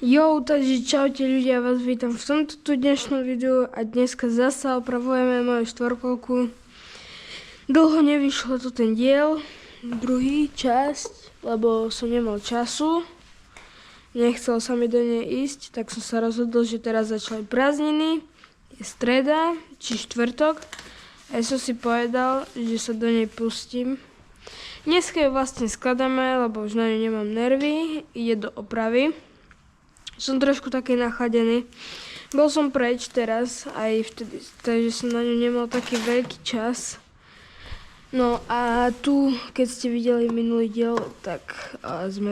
Takže čaute ľudia, vás vítam v tomto dnešnom videu a dneska zasa opravujeme moju štvorkolku. Dlho nevyšlo to ten diel, druhý časť, lebo som nemal času. Nechcel sa mi do nej ísť, tak som sa rozhodol, že teraz začali prázdniny. Je streda, či štvrtok. A ja som si povedal, že sa do nej pustím. Dneska ju vlastne skladáme, lebo už na ňu nemám nervy. Ide do opravy. Som trošku taký nachladený. Bol som preč teraz, aj vtedy, takže som na ňu nemal taký veľký čas. No a tu, keď ste videli minulý diel, tak sme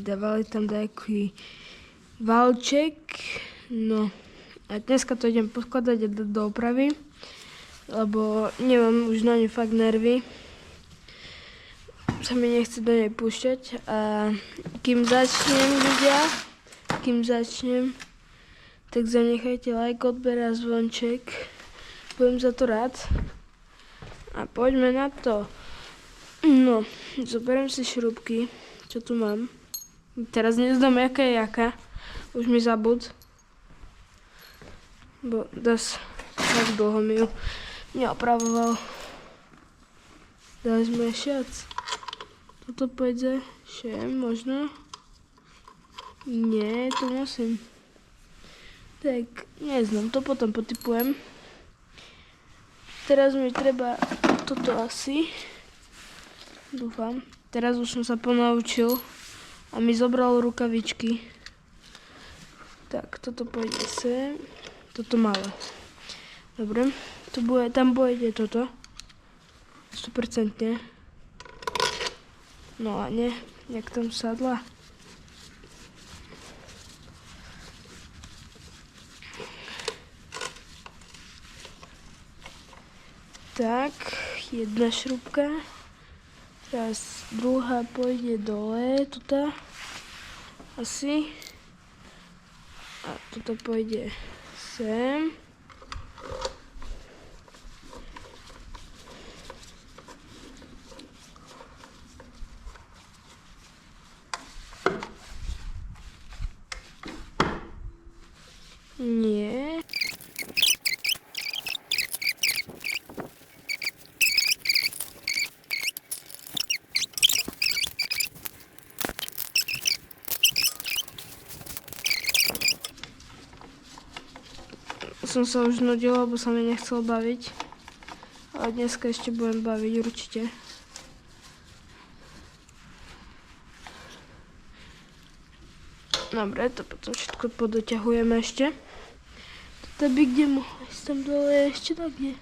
dávali tam nejaký valček. No a dneska to idem poskladať a dať do opravy, lebo nemám už na ňu fakt nervy. Sa mi nechce do nej púšťať a kým začnem, tak zanechajte like, odber a zvonček. Budem za to rád. A poďme na to. No, zoberiem si šrubky, čo tu mám. Teraz nezdám, jaká je jaká. Už mi zabud. Bo tak dlho mi ju neopravoval. Dali sme šac. Toto pôjde šem, možno. Nie, to musím. Tak, neznám, to potom potypujem. Teraz mi treba toto asi. Dúfam. Teraz už som sa ponaučil a mi zobral rukavičky. Tak, toto pôjde sem. Toto malé. Dobre. Tam pôjde toto. 100%. No a nie, jak tam sadla. Tak, jedna šrubka, teraz druhá pôjde dole, tuto, asi, a toto pôjde sem. Nie. Som sa už nudil, lebo sa mi nechcel baviť. Ale dneska ešte budem baviť určite. Dobre, to potom všetko podoťahujeme ešte. Toto by kde mohlo ísť tam dole ešte tak nie.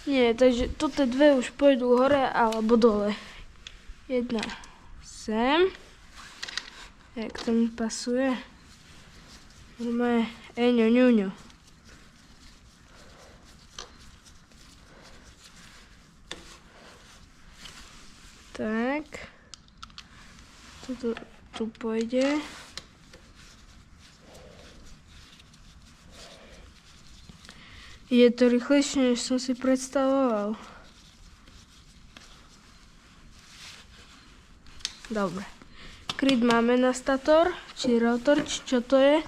Nie, takže toto dve už pôjdu hore alebo dole. Jedna sem. Jak to mi pasuje. Normálne eňo, ňuňo. Tak. Toto tu pôjde. Je to rýchlejšie, než som si predstavoval. Dobre. Kryt máme na stator, či rotor, či čo to je.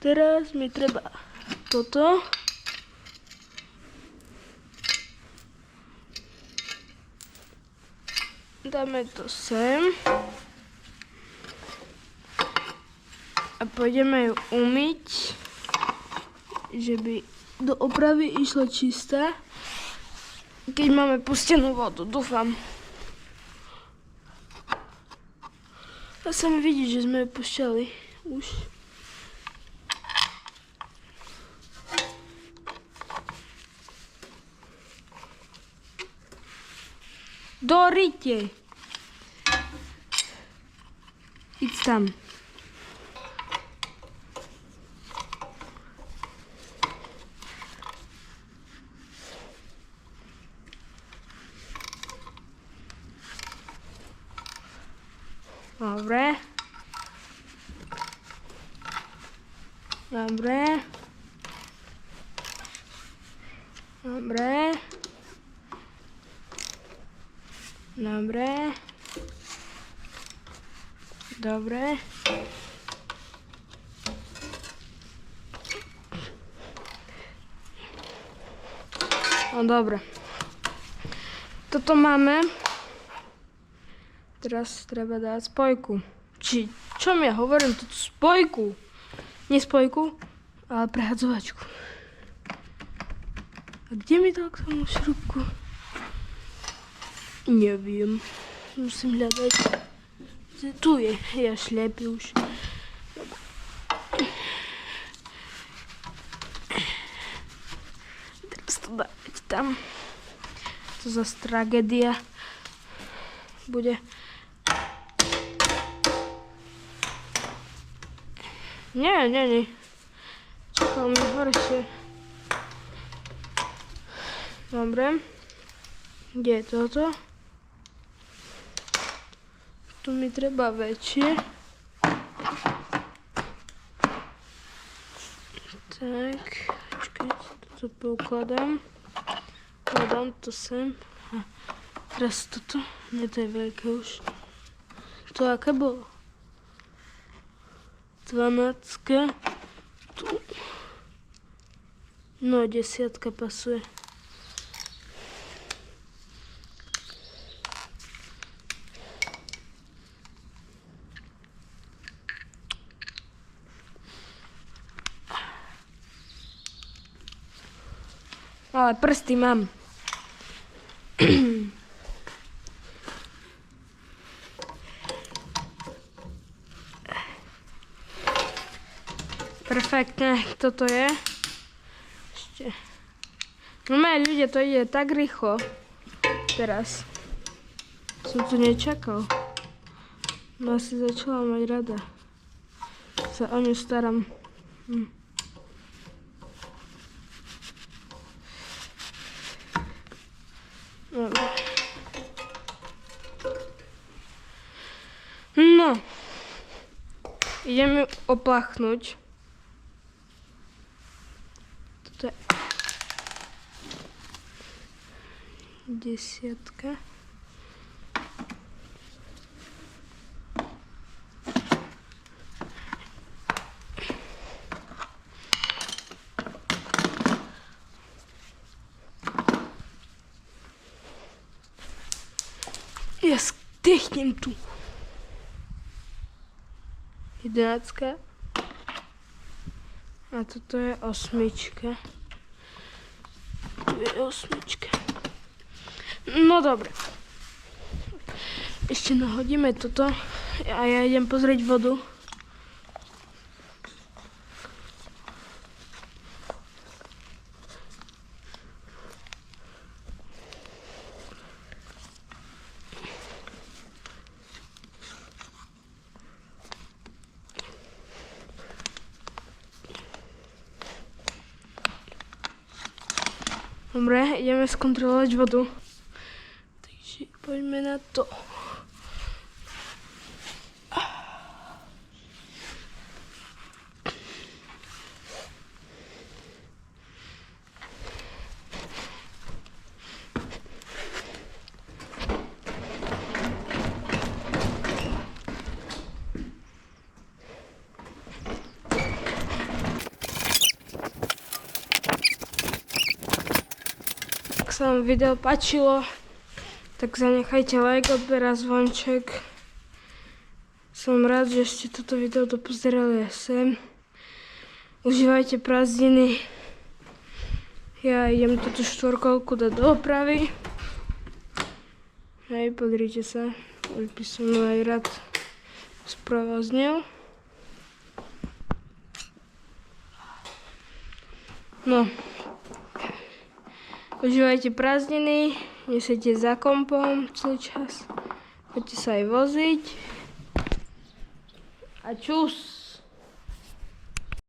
Teraz mi treba toto. Dáme to sem. A pôjdeme ju umyť, že by do opravy išla čistá. Keď máme pustenú vodu, dúfam. A sa mi vidí, že sme ju pušťali už. Dorite! Idź tam. Dobre. Dobre. Dobre. Dobre. Dobre. No dobre. Toto máme. Teraz treba dať spojku. Čo ja hovorím? Toto spojku. Nie spojku, ale prehadzovačku. A kde mi dal k tomu šrubku? Neviem. Musím hľadať. Tu je. Ja šlepý už. Teraz to dať tam. To zase tragédia bude. Nie. Čakal mi horšie. Dobre. Kde je toto? Tu mi treba väčšie. Tak, počkajte, toto poukladám. Kladám to sem. A teraz toto. Nie, to je veľké už. To aké bolo? 12. Tu. No, 10 pasuje. Ale prsty mám. Perfektne, toto je. Ešte. No ľudia, to ide tak rýchlo. Teraz. Som tu nečakal. No asi začala mať rada. Sa o ňu staram. No. Ideme oplachnúť. Toto je 10. Ja stichnem tu. 11. A toto je 8. Tu je 8. No dobre. Ešte nahodíme toto a ja idem pozrieť vodu. Dobre, ideme skontrolovať vodu. Takže poďme na to. Ak sa vám video páčilo, tak zanechajte like, odber a zvonček. Som rád, že ste toto video dopozerali aj sem. Užívajte prázdniny. Ja idem túto štvorkolku dať do opravy. Hej, pozrite sa. Už by som aj rád sprovoznil. No. Užívajte prázdniny, nesete za kompom celý čas, choďte sa aj voziť a čus.